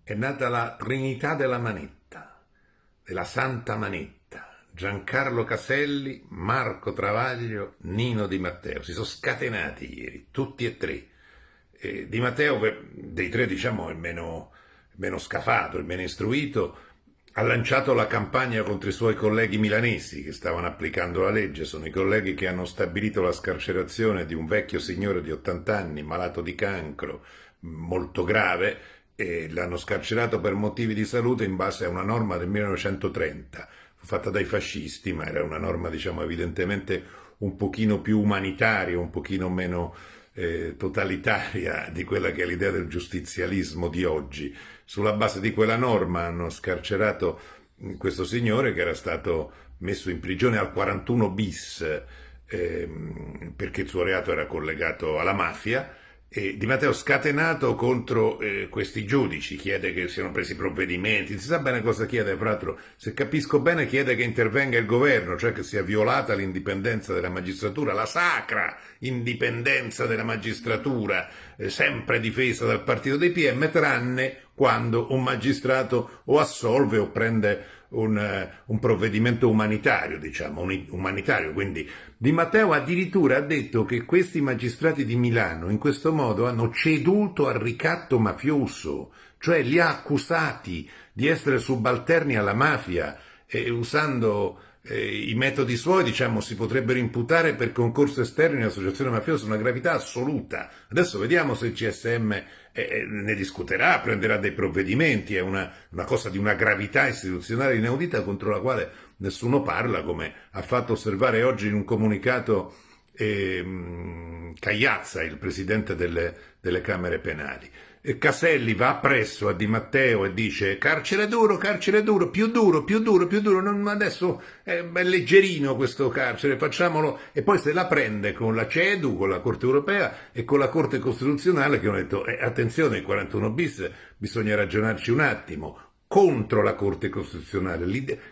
è nata la Trinità della Manetta, della Santa Manetta, Giancarlo Caselli, Marco Travaglio, Nino Di Matteo. Si sono scatenati ieri, tutti e tre. Di Matteo, dei tre, diciamo, è meno scafato, il meno istruito, ha lanciato la campagna contro i suoi colleghi milanesi che stavano applicando la legge. Sono i colleghi che hanno stabilito la scarcerazione di un vecchio signore di 80 anni, malato di cancro, molto grave, e l'hanno scarcerato per motivi di salute in base a una norma del 1930, fatta dai fascisti, ma era una norma, diciamo, evidentemente un pochino più umanitaria, un pochino meno totalitaria di quella che è l'idea del giustizialismo di oggi. Sulla base di quella norma hanno scarcerato questo signore che era stato messo in prigione al 41 bis perché il suo reato era collegato alla mafia. E Di Matteo scatenato contro questi giudici, chiede che siano presi provvedimenti, non si sa bene cosa chiede, fra l'altro, se capisco bene chiede che intervenga il governo, cioè che sia violata l'indipendenza della magistratura, la sacra indipendenza della magistratura, sempre difesa dal partito dei PM, tranne quando un magistrato o assolve o prende un provvedimento umanitario, diciamo, umanitario. Quindi Di Matteo addirittura ha detto che questi magistrati di Milano in questo modo hanno ceduto al ricatto mafioso, cioè li ha accusati di essere subalterni alla mafia e usando i metodi suoi, diciamo, si potrebbero imputare per concorso esterno in associazione mafiosa, una gravità assoluta. Adesso vediamo se il CSM ne discuterà, prenderà dei provvedimenti, è una cosa di una gravità istituzionale inaudita contro la quale nessuno parla, come ha fatto osservare oggi in un comunicato Cagliazza, il presidente delle Camere Penali. Caselli va appresso a Di Matteo e dice carcere duro, più duro, più duro, più duro, adesso è leggerino questo carcere, facciamolo, e poi se la prende con la CEDU, con la Corte Europea e con la Corte Costituzionale che hanno detto attenzione, il 41 bis bisogna ragionarci un attimo, contro la Corte Costituzionale.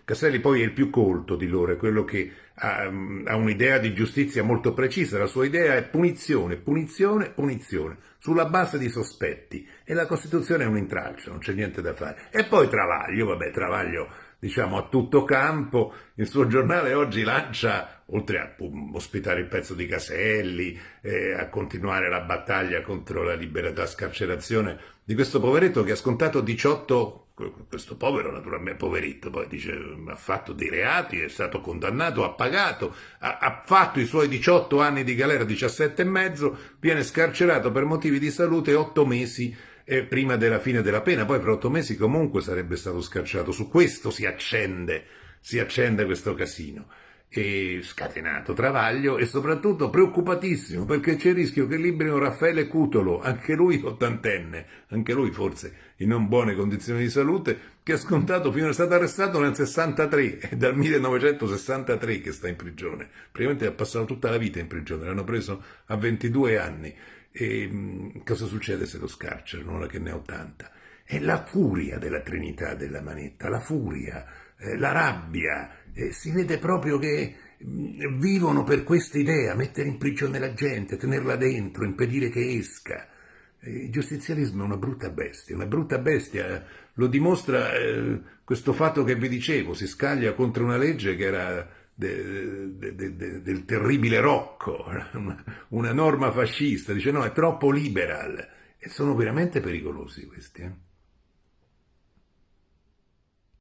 Caselli poi è il più colto di loro, è quello che ha un'idea di giustizia molto precisa, la sua idea è punizione, punizione, punizione, sulla base di sospetti, e la Costituzione è un intralcio, non c'è niente da fare. E poi Travaglio, diciamo, a tutto campo, il suo giornale oggi lancia, oltre a ospitare il pezzo di Caselli, a continuare la battaglia contro la libertà scarcerazione di questo poveretto che ha scontato 18, questo povero naturalmente poveretto, poi dice ha fatto dei reati, è stato condannato, ha pagato, ha fatto i suoi 18 anni di galera, 17 e mezzo, viene scarcerato per motivi di salute 8 mesi prima della fine della pena, poi per 8 mesi comunque sarebbe stato scarcerato. Su questo si accende questo casino. E scatenato Travaglio e soprattutto preoccupatissimo perché c'è il rischio che liberino Raffaele Cutolo, anche lui ottantenne, anche lui forse in non buone condizioni di salute, che ha scontato è stato arrestato nel 63, è dal 1963 che sta in prigione, praticamente ha passato tutta la vita in prigione, l'hanno preso a 22 anni. E cosa succede se lo scarcerano ora che ne ha 80? È la furia della Trinità della Manetta, la furia, la rabbia, si vede proprio che vivono per questa idea, mettere in prigione la gente, tenerla dentro, impedire che esca. Il giustizialismo è una brutta bestia, lo dimostra questo fatto che vi dicevo, si scaglia contro una legge che era del terribile Rocco, una norma fascista, dice no, è troppo liberal, e sono veramente pericolosi questi.